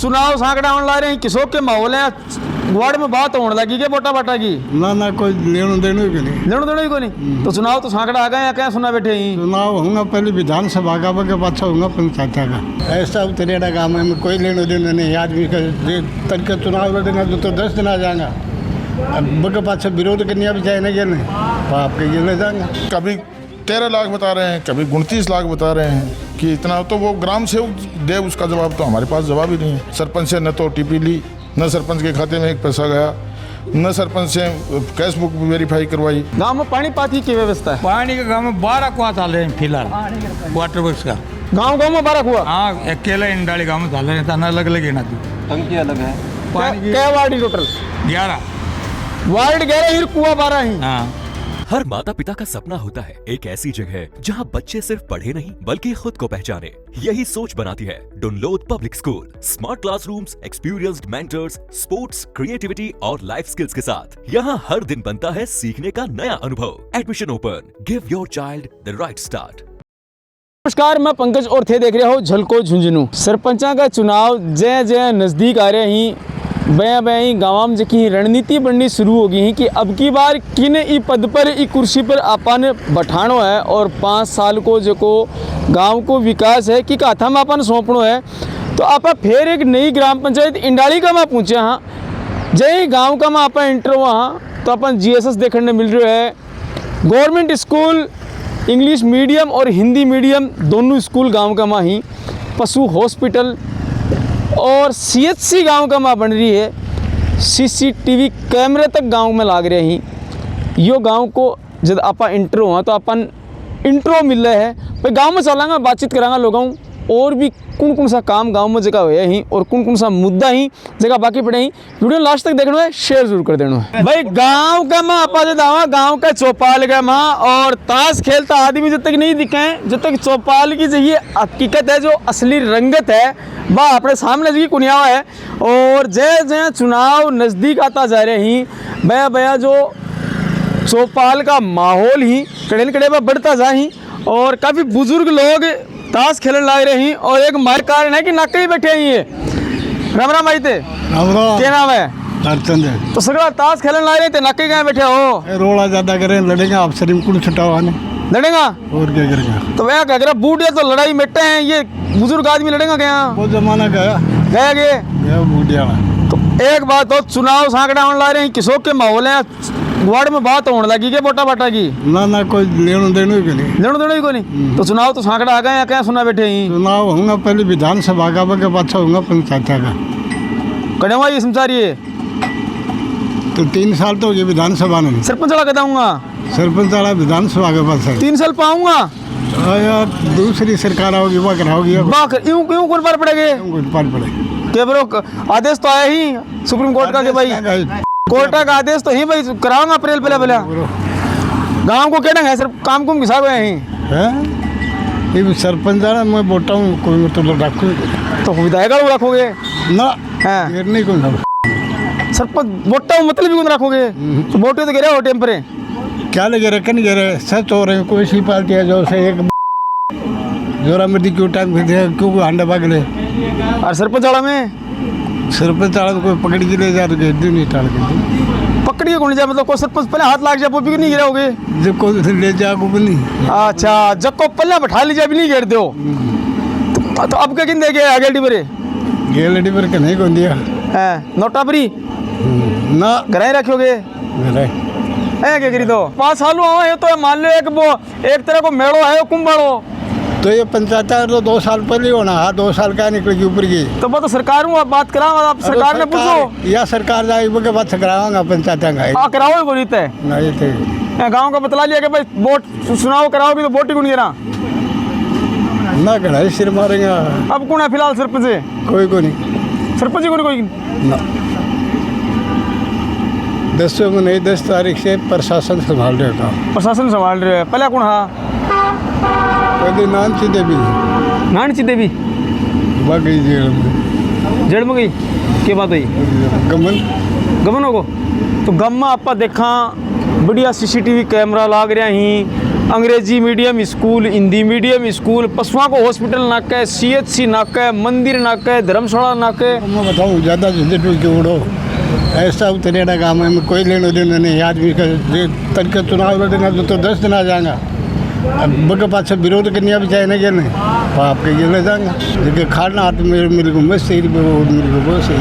चुनाव सांकड़ा होने ला रहे हैं, किसों के माहौल है, वार्ड में बात होने लगी के वोटा बाटा की ना कोई लेनो देनो ही नहीं, लेनो देनो ही को नहीं। तो चुनाव तो सांकड़ा आ गए या क्या सुना बैठे ही? चुनाव होगा पहले विधानसभा का के पाछा होगा पंचायत का। ऐसा उतरेड़ा काम है, कोई लेनो देनो नहीं। आदमी का तन का चुनाव लड़ेगा तो 10 दिन आ जाएगा, अब बगे पाछा विरोध करने भी जाए ना पाप के ये ले जाएंगे। कभी 13 लाख बता रहे हैं, कभी 29 लाख बता रहे हैं कि इतना। तो वो ग्राम सेवक दे उसका जवाब, तो हमारे पास जवाब ही नहीं है। सरपंच से न तो OTP ली, न सरपंच के खाते में एक पैसा गया, न सरपंच से कैश बुक वेरीफाई करवाई। गांव में पानी पाती की व्यवस्था है? पानी के गाँव में 12 कुआं चाल रहे हैं फिलहाल, वाटर वर्क्स का। गांव में 12 कुआं? हाँ, अकेले इंडाली गाँव में चाल रहे हैं, अलग अलग है ना। टंकी अलग है। पानी क्या वार्ड टोटल? 11 वार्ड 11, कुआं 12 ही। हाँ। हर माता पिता का सपना होता है एक ऐसी जगह जहां बच्चे सिर्फ पढ़े नहीं बल्कि खुद को पहचाने। यही सोच बनाती है डुनलोद public school. Smart classrooms, experienced mentors, sports, creativity और लाइफ स्किल्स के साथ यहाँ हर दिन बनता है सीखने का नया अनुभव। Admission open. Give your child the right start. नमस्कार, मैं पंकज और थे देख रहे हो झलको झुंझुनू। सरपंचा का चुनाव जय जय नजदीक आ रहे ही बया बया गाँव में जकी रणनीति बननी शुरू हो गई है कि अब की बार किन ई पद पर ई कुर्सी पर आपन बैठानो है और 5 साल को जो गांव को विकास है कि हाथा में अपन सौंपनो है। तो आप फिर एक नई ग्राम पंचायत इंडाली का मैं पूछे हाँ जय गांव का मैं आप इंटर हुआ हाँ तो अपन GSS देखने मिल रहा है। गवर्नमेंट स्कूल इंग्लिश मीडियम और हिंदी मीडियम दोनों स्कूल गाँव का माँ ही, पशु हॉस्पिटल और CHC गांव का माँ बन रही है। CCTV कैमरे तक गांव में लाग रहे हैं। यो गांव को जब आप इंटर हुआ तो अपन इंट्रो मिल रहे हैं भाई गांव में चलांगा, बातचीत करांगा लोगों और भी कौन सा काम गांव में जगह हुआ ही और कौन सा मुद्दा ही जगह बाकी पड़े ही। वीडियो लास्ट तक देखना है, शेयर जरूर कर देना है। भाई गांव का माँ आपा दावा गांव का चौपाल का माँ और ताश खेलता आदमी जब तक नहीं दिखे हैं, जब तक चौपाल की जो हकीकत है, जो असली रंगत है वह अपने सामने जी कुनियावा है। और जय जय चुनाव नज़दीक आता जा रहे ही बया बया जो चौपाल का माहौल ही कड़े कड़े में बढ़ता जा ही और काफ़ी बुजुर्ग लोग ताश खेलने लग रहे हैं। और एक मार कारण है कि नाके ही बैठे ही है। राम राम आईते क्या नाम है? हरचंद। तो सगड़ा ताश खेलने लग रहे थे, नाके कहाँ बैठे हो? रोड़ा ज्यादा करें लड़ेगा आप शरीर कुल छुटावा नहीं लड़ेगा और क्या करेगा। तो वह कह रहा बूढ़े तो लड़ाई मिटते हैं, ये बुजुर्ग आदमी लड़ेगा क्या? वो जमाना गया गया बूढ़िया। तो एक बात हो, चुनाव सांकड़ा होने ला रहे हैं, किसों के माहौल है, वार्ड में बात होने लगी के वोटा बाटा की ना कोई लेनो देनो ही नहीं, लेनो देनो ही को नहीं। तो चुनाव तो सांकड़ा आ गए या क्या सुना बैठे ही? चुनाव होगा पहले विधानसभा का के पाछा होगा पंचायत का। कड़े हुआ ये समझारिए तो 3 साल तो ये विधानसभा नहीं, सरपंच वाला कहूँगा सरपंच वाला विधानसभा के पास है। 3 साल पाऊंगा यार दूसरी सरकार आओगी वह कराओगी यूं क्यों कौन पर पड़ेगे पार पड़े के ब्रो? आदेश तो आया ही सुप्रीम कोर्ट का कि भाई कोर्ट का आदेश तो ही भाई कराऊंगा अप्रैल पहले गाँव को कहना है सर काम कुम घिसा हुए हैं। ये सरपंच वाला मैं बोलता हूँ कोई मतलब रखो तो विधायक रखोगे ना है नहीं कौन सरपंच वोटा मतलब भी कौन रखोगे? तो वोटे तो गिरे हो टेम पर क्या लगे रखे नहीं गिरे सच हो रहे कोई सी पार्टी है जो से एक जोरा मर्दी क्यों टाइम क्यों अंडा भाग ले। और सरपंच वाला में सरपंच वाला कोई पकड़ के ले जा रहे नहीं टाल के पकड़ के कौन जाए मतलब कोई सरपंच पहले हाथ लाग जाए वो भी नहीं गिराओगे? जब को ले जा को नहीं। अच्छा जब को पहले बैठा लीजिए भी नहीं गिरते हो तो अब क्या किन देगे आगे डिबरे गेलडी पर के नहीं कौन दिया है नोटा परी ना घरे रखोगे है क्या करी? तो 5 साल हुआ है तो मान लो एक तरह को मेड़ो है कुंभाड़ो तो ये पंचायत तो 2 साल पहले होना। हाँ 2 साल का निकलेगी ऊपर की तो वो तो सरकार में बात कराओ, आप सरकार ने पूछो या सरकार जाएगी के बाद करावांगा पंचायत का कराओ बोली है नहीं थे गाँव का बतला लिया कि भाई वोट चुनाव कराओगे तो वोट ही कौन गिरा ना कढ़ाई सिर मारेंगे। अब कौन है फिलहाल सरपंच? कोई को नहीं सरपंच ही कोई ना 10 तारीख से प्रशासन संभाल रहे का। प्रशासन संभाल रहे हैं। पहले कौन हाँ? पहले नानची देवी नानची देवी गई जेड़ में गई क्या बात हुई? गमन होगो तो गम में आप देखा बढ़िया CCTV कैमरा लाग रहा ही अंग्रेजी medium school, Hindi medium school, पशुओं को हॉस्पिटल नाका है, CHC नाका है, मंदिर नाका है, धर्मशाला नाका है। मैं बताऊँ ज़्यादा झंझट के उड़ो ऐसा उतरेड़ा काम है, मैं कोई लेनो देनो नहीं। आदमी का तक के चुनाव लड़ना तो 10 दिन आ जाएगा। अब बगे पास विरोध करने भी चाहे नहीं पाप के ये ले जाएंगे। देखिए खाना हाथ में मेरे को बस सही, मेरे को बहुत सही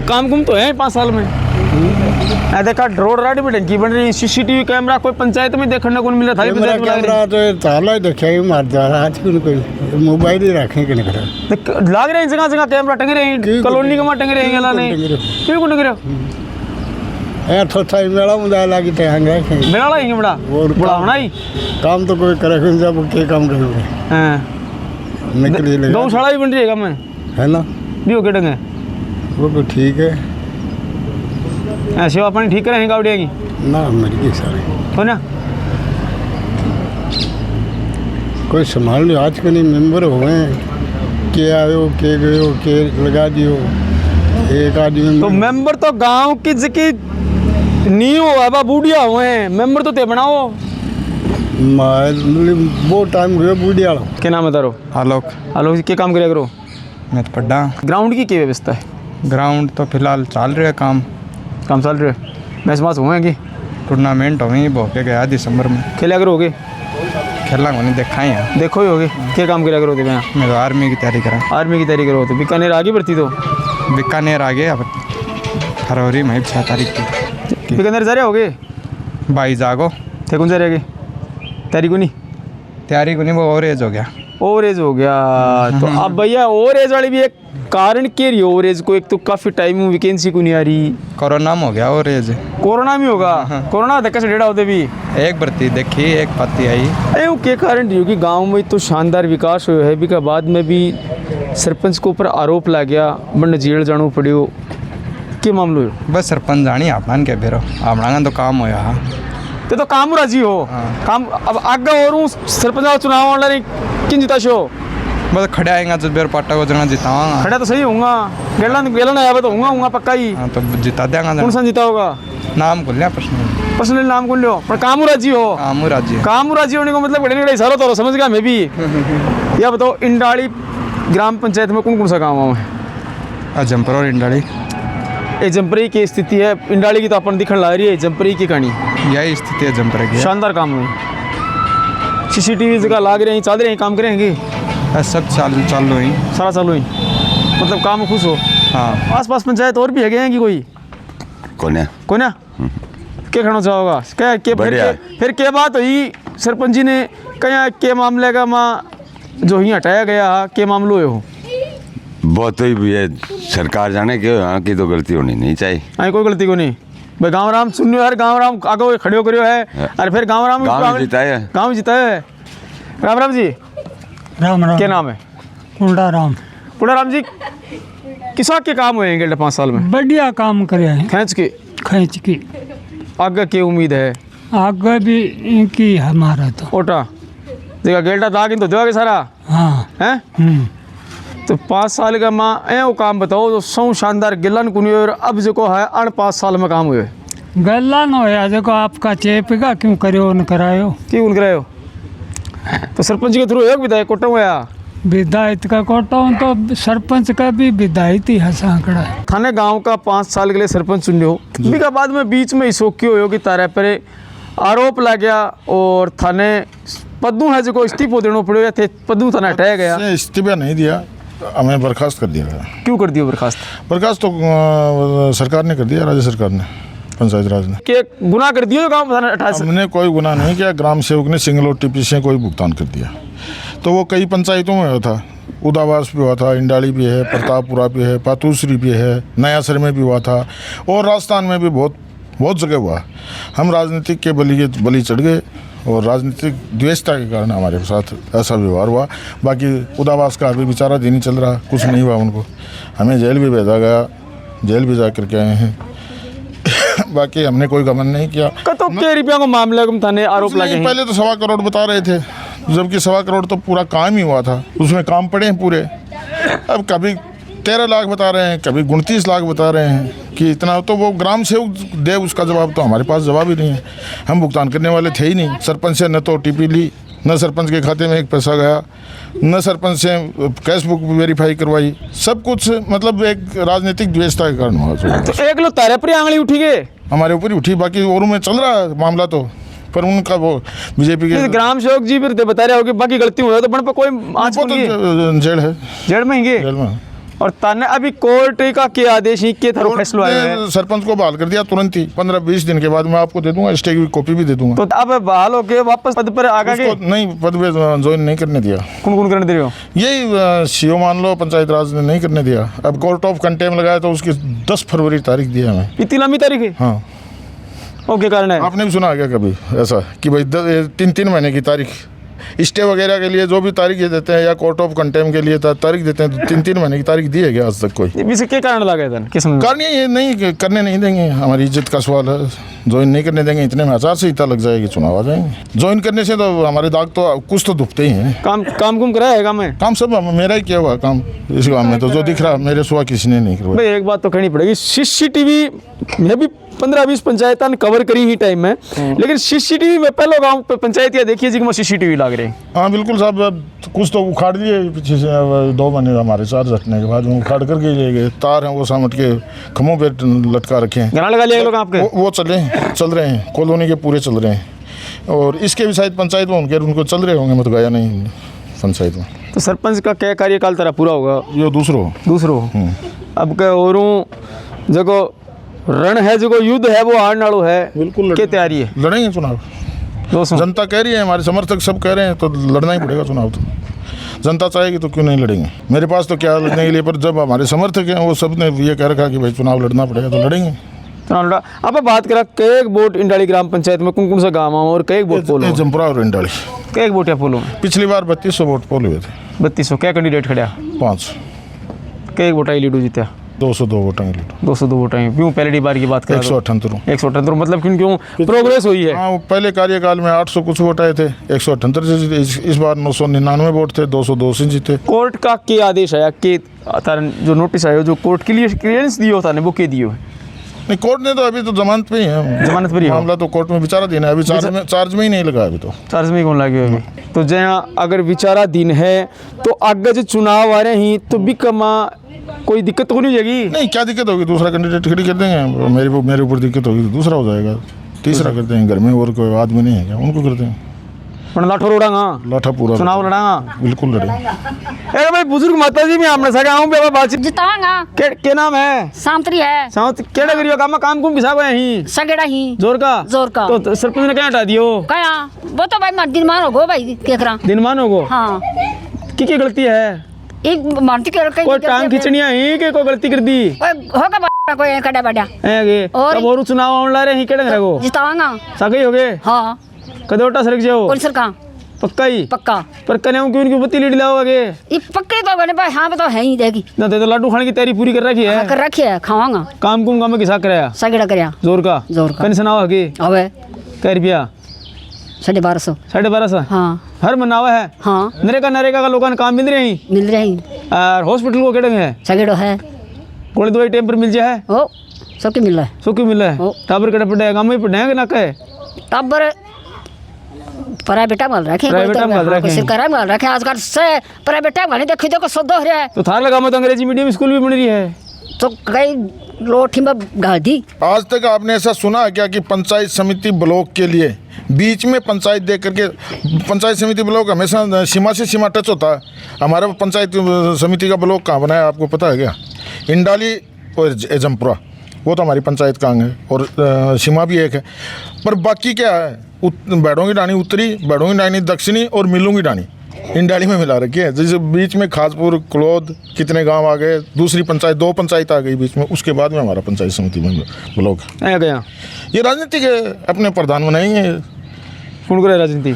काम कुम तो है 5 साल में। देखा रोड राड भी ढंकी बन रही, CCTV कैमरा कोई पंचायत में देखने को नहीं मिला था। कैमरा तो ताला ही देखा ही मार जा रहा आज क्यों कोई मोबाइल ही रखे कि नहीं करा लाग रहे हैं जगह जगह कैमरा टंगे रहे हैं, कॉलोनी के टंगे रहे हैं क्यों को टंगे रहे यार थोड़ा मेला मुझे लगी टहंगे मेला लाएंगे बड़ा बड़ा होना ही काम तो कोई करे जब के काम करेंगे। हां निकल ले गौशाला भी बन रही है काम है ना भी के ढंगे वो तो ठीक है। सेवा पानी ठीक करेंगे गावड़िया की ना मेरी की सारे हो ना कोई संभाल लो आज के नहीं मेंबर हो गए के आयो के गयो के लगा दियो एक आदमी तो मेंबर तो गांव की जकी नी हो बाबा बूढ़िया हुए हैं मेंबर तो ते बनाओ वो टाइम हुए बूढ़िया क्या नाम है तारो? आलोक। आलोक क्या काम करे करो? मैं तो पढ़ा। ग्राउंड की क्या व्यवस्था है? ग्राउंड तो फिलहाल चल रहा है काम चल रहे मैच माच हुएंगे टूर्नामेंट होंगे वो के गया दिसंबर में खेला करोगे? खेला को नहीं देखा ही है देखो ही होगे क्या काम करा करो थे मैं तो आर्मी की तैयारी करा। आर्मी की तैयारी करो तो बीकानेर आगे बढ़ती तो बीकानेर आ गए अब फरवरी में 6 तारीख की बीकानेर जा रहे होगे 22 जागो थे कौन जा रहे तैयारी को नहीं वो ओवरेज हो गया ओवरेज हो गया तो अब भैया ओवरेज वाली भी एक कारण के रही ओवरेज को एक तो काफ़ी टाइम वैकेंसी को नहीं आ रही कोरोना में हो गया ओवरेज कोरोना में होगा कोरोना धक्का से डेढ़ा होते भी एक भर्ती देखी एक पाती आई अरे वो क्या कारण रही होगी गाँव में तो शानदार विकास हुआ है भी का बाद में भी सरपंच के ऊपर आरोप लग गया बंद जेल जाना पड़ो क्या मामलो है? बस सरपंच जानी अपना के फिर अपना तो काम होया हाँ तो काम राजी हो काम अब आगे और सरपंच चुनाव वाला किन जिता शो बस खड़े आएगा तो बेर पाटा को जना जिताऊंगा खड़ा तो सही होऊंगा गेला ना आया तो होऊंगा पक्का ही हाँ तो जिता देंगा कौन सा जिता होगा नाम खुल लिया पर्सनल नाम कौन लो पर काम राजी हो काम राजी होने को मतलब बड़े बड़े सालों तो समझ गया मैं भी या बताओ इंडाली ग्राम पंचायत में कौन कौन सा काम है? जम्पर और इंडाली ये जम्परी की स्थिति है इंडाली की तो अपन दिखने ला रही है जम्परी की कहानी यही स्थिति है जम्पर की शानदार काम हुई CCTV जगह लाग रहे हैं चल रहे हैं काम करेंगे सब चालू ही सारा चालू ही मतलब काम खुश हो। हाँ आस पास पंचायत और भी है कि कोई कौन क्या कहना चाहोगा क्या फिर क्या बात हुई सरपंच जी ने कहा के मामले का माँ जो ही हटाया गया के मामलो हो बहुत ही ये सरकार जाने के यहाँ की तो गलती होनी नहीं चाहिए कोई गलती को नहीं भाई गाँव राम सुनियो यार गाँव राम आगे खड़े करियो है अरे फिर गाँव राम गाँव जीता है राम राम जी राम राम क्या नाम है? कुंडा राम जी किसा के काम होएंगे 5 साल में? बढ़िया काम करे हैं खींच के आगे की उम्मीद है? आगे भी इनकी हमारा तो ओटा देखा गेल्टा दागिन तो देवागे सारा हाँ हैं तो 5 साल का माँ वो काम बताओ तो सौ शानदार गिलन कुनी और अब जो को है 5 साल में काम हुए गल्ला न होया देखो आपका चेपेगा क्यों करो न करायो क्यों करायो तो सरपंच के थ्रू एक विधायक कोटा हुआ विधायक का कोटा तो सरपंच का भी विधायक ही हंसाकड़ा थाने गांव का 5 साल के लिए सरपंच चुन लो भी का बाद में बीच में इसोक्यो हो कि तारे पर आरोप लग गया और थाने पद्दू है जो इस्तीफो देना पड़ेगा थे पद्दू थाना हटाया गया इस्तीफा नहीं दिया हमें बर्खास्त कर दिया गया। क्यों कर दिया बर्खास्त तो सरकार ने कर दिया राज्य सरकार ने पंचायत राज ने के गुनाह कर दिया गाँव हमने कोई गुनाह नहीं किया ग्राम सेवक ने सिंगल OTP से कोई भुगतान कर दिया तो वो कई पंचायतों में हुआ था उदावास भी हुआ था इंडाली भी है प्रतापपुरा भी है पातूसरी भी है नयासर में भी हुआ था और राजस्थान में भी बहुत जगह हुआ। हम राजनीतिक के बलि चढ़ गए और राजनीतिक द्वेषता के कारण हमारे साथ ऐसा व्यवहार हुआ। बाकी उदावास का अभी बेचारा दिन ही चल रहा कुछ नहीं हुआ उनको हमें जेल भी भेजा गया जेल भी जा करके आए हैं बाकी हमने कोई गमन नहीं किया। तो के रुपया को मामले में थाने आरोप लगे पहले तो 1.25 करोड़ बता रहे थे जबकि 1.25 करोड़ तो पूरा काम ही हुआ था उसमें काम पड़े हैं पूरे। अब कभी 13 लाख बता रहे हैं, कभी 29 लाख बता रहे हैं कि इतना, तो वो ग्राम सेवक दे उसका जवाब, तो हमारे पास जवाब ही नहीं है। हम भुगतान करने वाले थे ही नहीं। सरपंच से न तो टीपी ली, न सरपंच के खाते में एक पैसा गया, न सरपंच से कैश बुक वेरीफाई करवाई। सब कुछ मतलब एक राजनीतिक द्वेषता के कारण हुआ। तो एक लोग तारे पर आंगली उठी गए, हमारे ऊपर ही उठी, बाकी औरों में चल रहा है मामला, तो पर उनका वो बीजेपी के ग्राम सेवक जी फिर बता रहे हो कि बाकी गलती हुई है तो बन पर कोई आज वो तो जेल है, जेल में ही जेल में। और ताने अभी कोर्ट का क्या आदेश ही के थारो फैसला आया है? सरपंच को बहाल कर दिया तुरंत ही, 15-20 दिन के बाद मैं आपको दे दूंगा, स्टे की कॉपी भी दे दूंगा। तो अब बहाल होके वापस पद पर आ गए? नहीं, पद पे ज्वाइन नहीं करने दिया। कौन करने दे रहे हो? यही सीओ मान लो, पंचायत राज ने नहीं करने दिया। अब कोर्ट ऑफ कंटेम लगाया तो उसकी 10 फरवरी तारीख दिया हमें। इतनी लंबी तारीख है? हाँ। ओके, कारण है आपने भी सुना क्या कभी ऐसा कि भाई 3-3 महीने की तारीख स्टे वगैरह के लिए जो भी तारीख ये देते हैं, या कोर्ट ऑफ कंटेम के लिए तारीख देते हैं, तो 3-3 महीने की तारीख दी है क्या आज तक कोई? इसे क्या कारण लगा था? किस कारण ये नहीं करने नहीं देंगे, हमारी इज्जत का सवाल है। ज्वाइन नहीं करने देंगे, इतने में आचार संहिता लग जाएगी, चुनाव आ जाएंगे। ज्वाइन करने से तो हमारे दाग तो कुछ तो दुखते ही हैं। काम कुम कराया है? काम है, काम सब मेरा ही किया हुआ काम इस गाँव में, तो जो दिख रहा मेरे सिवा किसी ने नहीं करवाया। भाई एक बात तो कहनी पड़ेगी, सीसीटीवी मैं भी 15-20 पंचायत कवर करी ही टाइम में, लेकिन सीसीटीवी में पहले गांव पंचायत या देखिए जी सीसीटीवी लग रहे हैं। हाँ बिल्कुल साहब, कुछ तो उखाड़ दिए पीछे से, 2 महीने हमारे चार्ज हटने के बाद वो उखाड़ करके ले गए। तार हैं वो सामट के खम्भों पे लटका रखे हैं। घरा लगा लिया लोग आपके? वो चल रहे हैं, कॉलोनी के पूरे चल रहे हैं। और इसके भी शायद पंचायत में उनको चल रहे होंगे, मैं तो गया नहीं पंचायत में। तो सरपंच का क्या कार्यकाल तरह पूरा होगा? ये दूसरो अब क्या और जगह रण है, जो युद्ध है वो हार नाड़ो है, बिल्कुल क्या तैयारी है? लड़ेंगे चुनाव। दोस्तों जनता कह रही है, हमारे समर्थक सब कह रहे हैं, तो लड़ना ही पड़ेगा चुनाव। तो जनता चाहेगी तो क्यों नहीं लड़ेंगे। मेरे पास तो क्या लड़ने के लिए, पर जब हमारे समर्थक हैं वो सब ने ये कह रखा कि भाई चुनाव लड़ना पड़ेगा, तो लड़ेंगे। अब बात करा कई वोट इंडाली ग्राम पंचायत में कौन सा गाँव और कई वोट पोल? जमपुरा और इंडाली। कई वोट या पोलो? पिछली बार 3200 वोट पोल हुए थे। 3200? क्या कैंडिडेट खड़ा? 5। कई वोट आई लीडू जीत्या? 202 वोट हैं। 202 वोट हैं। क्यों पहली बार की बात करें? 178 मतलब क्यों प्रोग्रेस हुई है? हाँ, पहले कार्यकाल में 800 कुछ वोट आए थे, 178 से जीते। इस बार 999 वोट थे, 202 से जीते। कोर्ट का क्या आदेश आया कि जो नोटिस आया, जो कोर्ट के लिए क्लियरेंस दियो था वो के दियो? नहीं, कोर्ट ने तो अभी तो जमानत पे ही है। जमानत पर ही मामला तो कोर्ट में विचारा दिन है, अभी चार्ज में ही नहीं लगा अभी तो। चार्ज में कौन लगे अभी? तो जहाँ अगर विचारा दिन है तो आगे जो चुनाव आ रहे हैं तो भी कमा कोई दिक्कत तो नहीं हो जाएगी? नहीं, क्या दिक्कत होगी, दूसरा कैंडिडेट खड़ी कर देंगे। मेरे ऊपर दिक्कत होगी तो दूसरा हो जाएगा, तीसरा कर देंगे। घर में और कोई आदमी नहीं है क्या, उनको कर देंगे। लाठो रोड़ांगा, लाठा पूरा चुनाव लड़ांगा, बिल्कुल लड़ेंगे। अरे भाई बुजुर्ग माता जी मैं आपने सका हूं बेबा बातचीत जितावांगा। के नाम है? सांतरी है। साउथ केड़ा करियो काम कुम किसा गए ही सगेड़ा ही जोर का तो सरपंच ने क्या हटा दियो? कया वो तो भाई मत दिन मान होगो भाई केकरा दिन मान होगो। हां की गलती है? एक मानती कर कोई टांग खिंचनिया ही के कोई गलती कर दी होगा बड़ा कोई कड़ा बड़ा है गे? और अब और चुनाव आने ला रहे ही केड़ा रहो जितावांगा सगे हो गए। हां कदोटा सरक जाओ कौन सरका पक्का ही पक्का पर कने क्यों उनकी बत्ती लीड लाओगे? ये पक्के तो बने भाई। हां तो है ही देगी ना तो लाडू खाने की तैयारी पूरी कर रखी है? कर रखी है, खावांगा। काम में किसा कराया? सगेड़ा करया जोर का कने सुनाओ आगे अबे कै रुपया? 1250। 1250? हाँ हर मनावा है। हाँ नरेगा का लोगों ने काम मिल रहे हैं? मिल रहे हैं। और हॉस्पिटल को केड़े है? सगेड़ो है। गोली दवाई टाइम पर मिल जाए? ओ सबके मिल रहा है। सबके मिल रहा है। टाबर केड़ा पड़े गांव में पड़े ना कहे टाबर प्राइवेटा माल रखे सरकार माल रखे आजकल से प्राइवेटा वाले देखो देखो सौदा हो रहा है। तो थार लगा मत अंग्रेजी मीडियम स्कूल भी बन रही है तो कई लोठी में गाल दी। आज तक आपने ऐसा सुना है क्या कि पंचायत समिति ब्लॉक के लिए बीच में पंचायत दे करके? पंचायत समिति ब्लॉक हमेशा सीमा से सीमा टच होता है। हमारा पंचायत समिति का ब्लॉक कहाँ बना है आपको पता है क्या? इंडाली और जमपुरा, वो तो हमारी पंचायत का अंग है और सीमा भी एक है। पर बाकी क्या है, बैडों की डानी उत्तरी, बैडों की डानी दक्षिणी और मिलों की डानी इंडाली में मिला रखी है। जैसे बीच में खासपुर क्लोद कितने गांव आ गए, दूसरी पंचायत 2 पंचायत आ गई बीच में, उसके बाद में हमारा पंचायत समिति में ब्लॉक है गया। ये राजनीति के अपने प्रधान बनाएंगे। कौन करे राजनीति?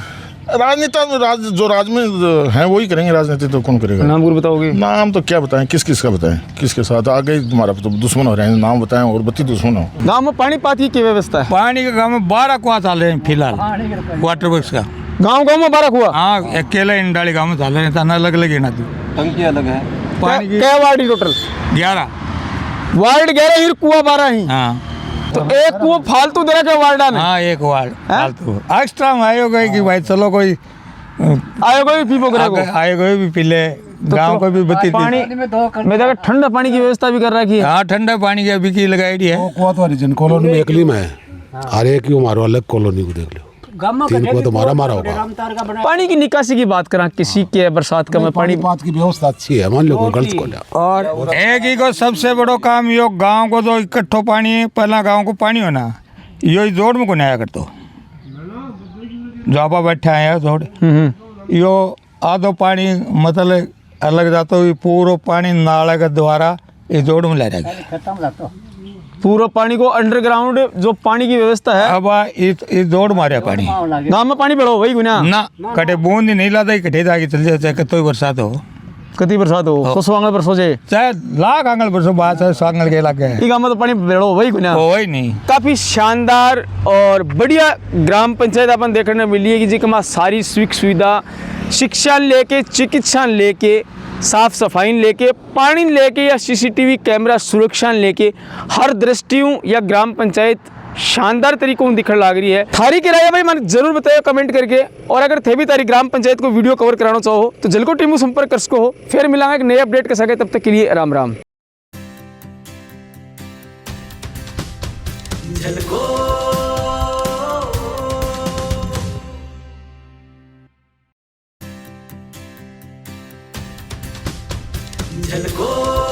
राजनेता जो राज में हैं वही करेंगे राजनीति। तो कौन करेगा? नाम गुरु बताओगे? नाम तो क्या बताएं, किस का बताएं, किसके साथ आगे हमारा तो दुश्मन हो रहे हैं। नाम बताएं और 32 दुश्मन हो। गाँव में पानी पाती की व्यवस्था है? पानी के गाँव में 12 कुआं चल रहे हैं फिलहाल, वाटर वर्क्स का। गाँव में 12 कुआं? हाँ, अकेला इंडाली गाँव में चल रहे हैं, अलग अलग है ना। टंकी अलग है? पानी की क्या वार्ड ही टोटल 11। वार्ड 11 ही कुआ 12 ही हाँ तो एक कुआ फालतू दे रखा वार्डा ने हाँ, एक वार्ड फालतू एक्स्ट्रा में आयो गए कि भाई चलो कोई आयो कोई पीपो करे को आए गए भी पी ले, गाँव को भी बत्ती पानी मैं देखा ठंडा पानी की व्यवस्था भी कर रखी है। हाँ, ठंडा पानी की अभी की लगाई है। कुआ तो हरिजन कॉलोनी में एकली में है, और एक ही हमारो अलग कॉलोनी को देख लो, 3 कुआ तो मारा होगा। पानी की निकासी की बात करा किसी के बरसात का में पानी बात की व्यवस्था अच्छी है, मान लो कोई गलत को ना। और एक ही को सबसे बड़ो काम यो गांव को तो इकट्ठो पानी, पहला गांव को पानी होना यो ही जोड़ में को नया करतो जापा बैठा है जोड़ यो आधो पानी मतलब अलग जातो पूरा पानी नाले के द्वारा ये जोड़ में ले जाएगा। पूरा पानी को अंडरग्राउंड जो पानी की व्यवस्था है अब ये जोड़ मारे पानी गाँव में पानी बढ़ो वही गुना ना कटे बूंद ही नहीं लाता कटे जाके चल जाए, चाहे कतो बरसात हो, कति बरसात हो तो 100 आंगल पर सोचे चाहे लाख आंगल बरसों बात है, 100 आंगल के इलाके ये गाँव में तो पानी बढ़ो वही गुना वही नहीं। काफ़ी शानदार और बढ़िया ग्राम पंचायत अपन देखने मिली है कि जिसमें सारी सुख सुविधा शिक्षा लेके चिकित्सा लेके साफ सफाई लेके पानी लेके या सीसीटीवी कैमरा सुरक्षा लेके हर दृष्टियों या ग्राम पंचायत शानदार तरीकों में दिखने लग रही है। थारी की राय भाई मैंने जरूर बताया कमेंट करके, और अगर थे भी तारी ग्राम पंचायत को वीडियो कवर कराना चाहो तो जल्को टीमू संपर्क कर सको हो। फिर मिलांगे एक नए अपडेट के साथ, तब तक के लिए राम राम। झलको